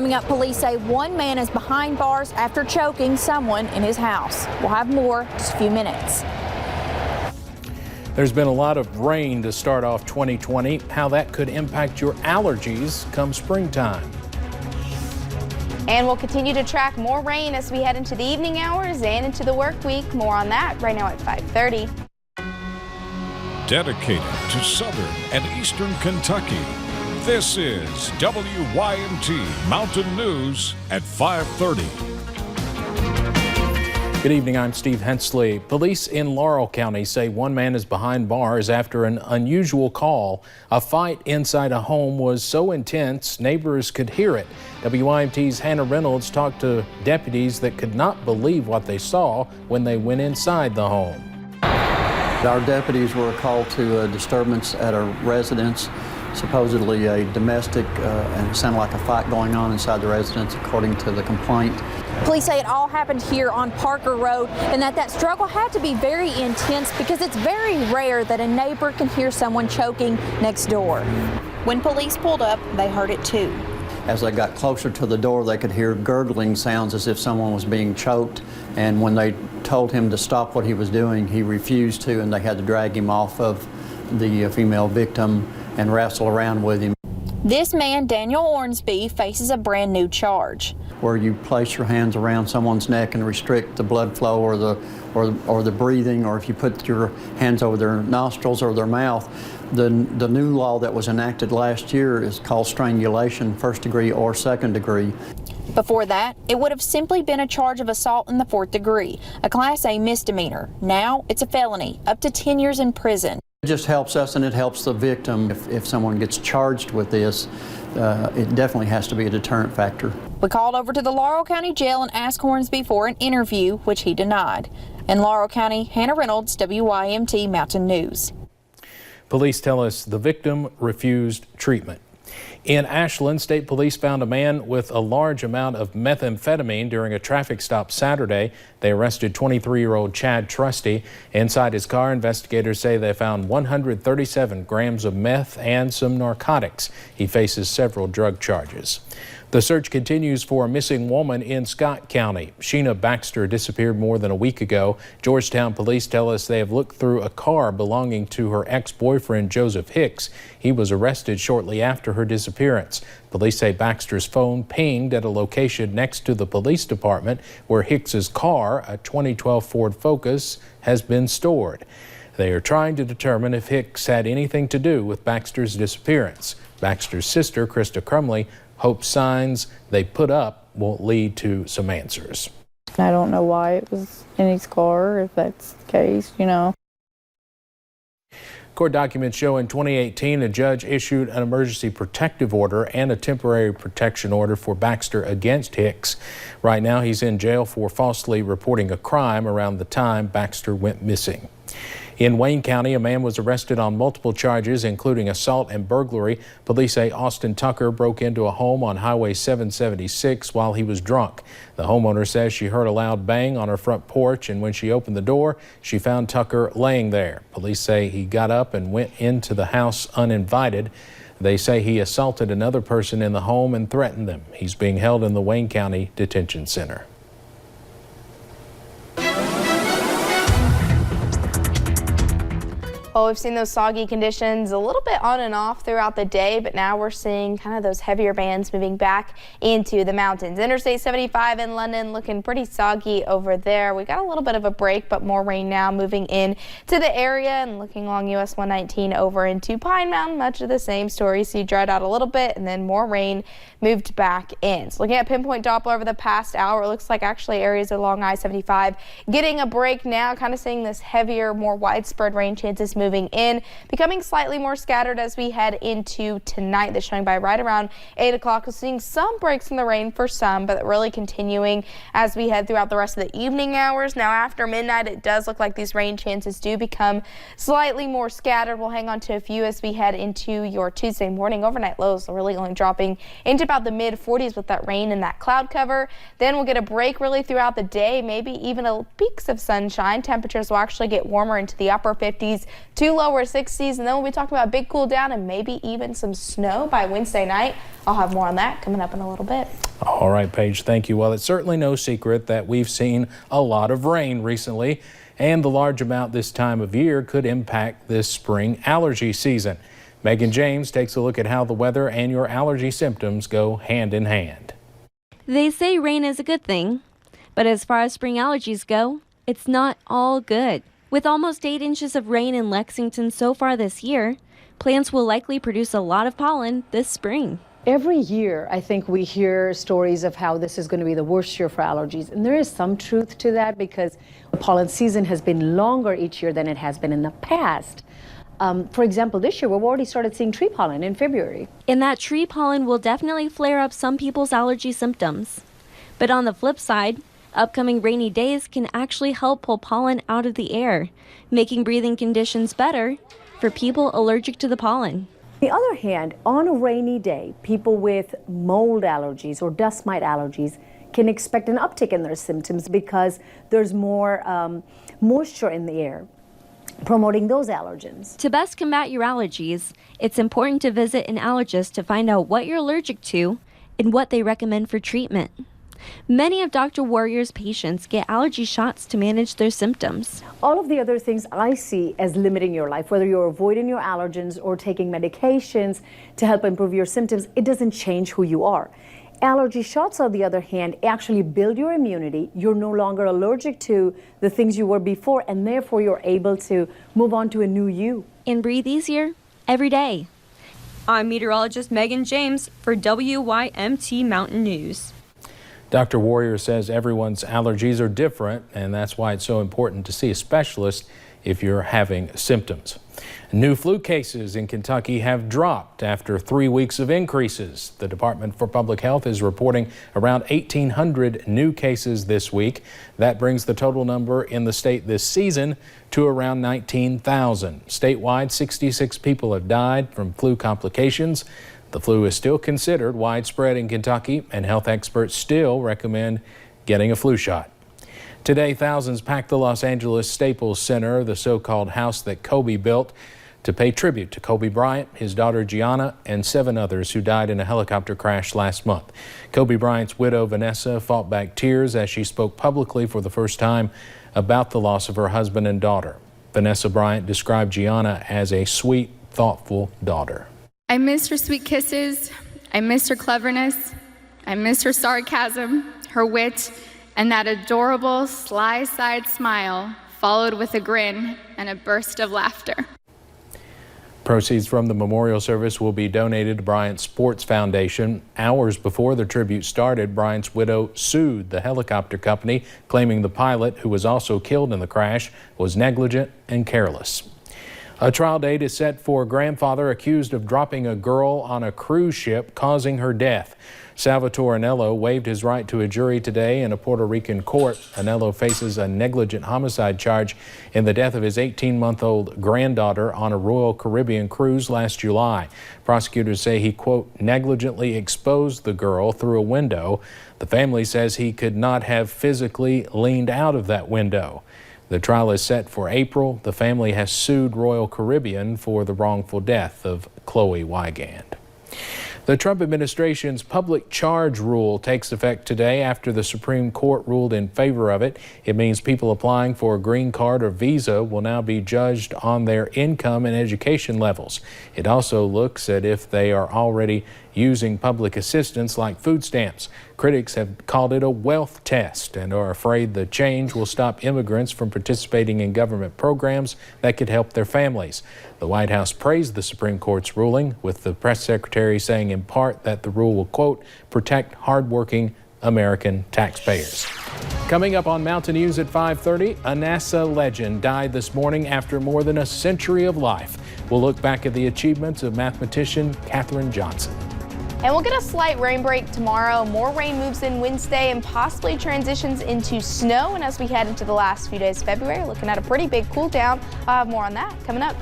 Coming up, police say one man is behind bars after choking someone in his house. We'll have more in just a few minutes. There's been a lot of rain to start off 2020. How that could impact your allergies come springtime. And we'll continue to track more rain as we head into the evening hours and into the work week. More on that right now at 5:30. Dedicated to Southern and Eastern Kentucky, this is WYMT Mountain News at 5:30. Good evening, I'm Steve Hensley. Police in Laurel County say one man is behind bars after an unusual call. A fight inside a home was so intense, neighbors could hear it. WYMT's Hannah Reynolds talked to deputies that could not believe what they saw when they went inside the home. Our deputies were called to a disturbance at a residence, supposedly a domestic, and it sounded like a fight going on inside the residence, according to the complaint. Police say it all happened here on Parker Road and that struggle had to be very intense because it's very rare that a neighbor can hear someone choking next door. When police pulled up, they heard it too. As they got closer to the door, they could hear gurgling sounds as if someone was being choked, and when they told him to stop what he was doing, he refused to, and they had to drag him off of the female victim and wrestle around with him. This man, Daniel Ornsby, faces a brand new charge. Where you place your hands around someone's neck and restrict the blood flow or the breathing, or if you put your hands over their nostrils or their mouth. The new law that was enacted last year is called strangulation, first degree or second degree. Before that, it would have simply been a charge of assault in the fourth degree, a Class A misdemeanor. Now it's a felony, up to 10 years in prison. It just helps us and it helps the victim. If someone gets charged with this, it definitely has to be a deterrent factor. We called over to the Laurel County Jail and asked Hornsby for an interview, which he denied. In Laurel County, Hannah Reynolds, WYMT Mountain News. Police tell us the victim refused treatment. In Ashland, state police found a man with a large amount of methamphetamine during a traffic stop Saturday. They arrested 23-year-old Chad Trusty. Inside his car, investigators say they found 137 grams of meth and some narcotics. He faces several drug charges. The search continues for a missing woman in Scott County. Sheena Baxter disappeared more than a week ago. Georgetown police tell us they have looked through a car belonging to her ex-boyfriend, Joseph Hicks. He was arrested shortly after her disappearance. Police say Baxter's phone pinged at a location next to the police department where Hicks's car, a 2012 Ford Focus, has been stored. They are trying to determine if Hicks had anything to do with Baxter's disappearance. Baxter's sister, Krista Crumley, hopes signs they put up will lead to some answers. I don't know why it was in his car, if that's the case, you know. Court documents show in 2018 a judge issued an emergency protective order and a temporary protection order for Baxter against Hicks. Right now he's in jail for falsely reporting a crime around the time Baxter went missing. In Wayne County, a man was arrested on multiple charges, including assault and burglary. Police say Austin Tucker broke into a home on Highway 776 while he was drunk. The homeowner says she heard a loud bang on her front porch, and when she opened the door, she found Tucker laying there. Police say he got up and went into the house uninvited. They say he assaulted another person in the home and threatened them. He's being held in the Wayne County Detention Center. Well, we've seen those soggy conditions a little bit on and off throughout the day, but now we're seeing kind of those heavier bands moving back into the mountains. Interstate 75 in London looking pretty soggy over there. We got a little bit of a break, but more rain now moving in to the area and looking along US 119 over into Pine Mountain. Much of the same story. See, dried out a little bit and then more rain moved back in. So looking at pinpoint Doppler over the past hour, it looks like actually areas along I-75 getting a break now, kind of seeing this heavier, more widespread rain chances moving in, becoming slightly more scattered as we head into tonight. That's showing by right around 8 o'clock. We're seeing some breaks in the rain for some, but really continuing as we head throughout the rest of the evening hours. Now after midnight, it does look like these rain chances do become slightly more scattered. We'll hang on to a few as we head into your Tuesday morning. Overnight lows are really only dropping into about the mid 40s with that rain and that cloud cover. Then we'll get a break really throughout the day, maybe even peaks of sunshine. Temperatures will actually get warmer into the upper 50s to lower 60s, and then we'll be talking about a big cool down and maybe even some snow by Wednesday night. I'll have more on that coming up in a little bit. All right, Paige, thank you. Well, it's certainly no secret that we've seen a lot of rain recently, and the large amount this time of year could impact this spring allergy season. Megan James takes a look at how the weather and your allergy symptoms go hand in hand. They say rain is a good thing, but as far as spring allergies go, it's not all good. With almost 8 inches of rain in Lexington so far this year, plants will likely produce a lot of pollen this spring. Every year, I think we hear stories of how this is going to be the worst year for allergies. And there is some truth to that because the pollen season has been longer each year than it has been in the past. For example, this year, we've already started seeing tree pollen in February. And that tree pollen will definitely flare up some people's allergy symptoms. But on the flip side, upcoming rainy days can actually help pull pollen out of the air, making breathing conditions better for people allergic to the pollen. On the other hand, on a rainy day, people with mold allergies or dust mite allergies can expect an uptick in their symptoms because there's more moisture in the air, promoting those allergens. To best combat your allergies, it's important to visit an allergist to find out what you're allergic to and what they recommend for treatment. Many of Dr. Warrior's patients get allergy shots to manage their symptoms. All of the other things I see as limiting your life, whether you're avoiding your allergens or taking medications to help improve your symptoms, it doesn't change who you are. Allergy shots, on the other hand, actually build your immunity. You're no longer allergic to the things you were before, and therefore you're able to move on to a new you. And breathe easier every day. I'm meteorologist Megan James for WYMT Mountain News. Dr. Warrior says everyone's allergies are different, and that's why it's so important to see a specialist if you're having symptoms. New flu cases in Kentucky have dropped after 3 weeks of increases. The Department for Public Health is reporting around 1,800 new cases this week. That brings the total number in the state this season to around 19,000. Statewide, 66 people have died from flu complications. The flu is still considered widespread in Kentucky, and health experts still recommend getting a flu shot. Today, thousands packed the Los Angeles Staples Center, the so-called house that Kobe built, to pay tribute to Kobe Bryant, his daughter Gianna, and 7 others who died in a helicopter crash last month. Kobe Bryant's widow, Vanessa, fought back tears as she spoke publicly for the first time about the loss of her husband and daughter. Vanessa Bryant described Gianna as a sweet, thoughtful daughter. I miss her sweet kisses. I miss her cleverness. I miss her sarcasm, her wit, and that adorable sly-side smile followed with a grin and a burst of laughter. Proceeds from the memorial service will be donated to Bryant's Sports Foundation. Hours before the tribute started, Bryant's widow sued the helicopter company, claiming the pilot, who was also killed in the crash, was negligent and careless. A trial date is set for a grandfather accused of dropping a girl on a cruise ship, causing her death. Salvatore Anello waived his right to a jury today in a Puerto Rican court. Anello faces a negligent homicide charge in the death of his 18-month-old granddaughter on a Royal Caribbean cruise last July. Prosecutors say he, quote, negligently exposed the girl through a window. The family says he could not have physically leaned out of that window. The trial is set for April. The family has sued Royal Caribbean for the wrongful death of Chloe Wygand. The Trump administration's public charge rule takes effect today after the Supreme Court ruled in favor of it. It means people applying for a green card or visa will now be judged on their income and education levels. It also looks at if they are already using public assistance like food stamps. Critics have called it a wealth test and are afraid the change will stop immigrants from participating in government programs that could help their families. The White House praised the Supreme Court's ruling, with the press secretary saying in part that the rule will, quote, protect hardworking American taxpayers. Coming up on Mountain News at 5:30, a NASA legend died this morning after more than a century of life. We'll look back at the achievements of mathematician Katherine Johnson. And we'll get a slight rain break tomorrow. More rain moves in Wednesday and possibly transitions into snow. And as we head into the last few days of February, looking at a pretty big cool down. I'll have more on that coming up.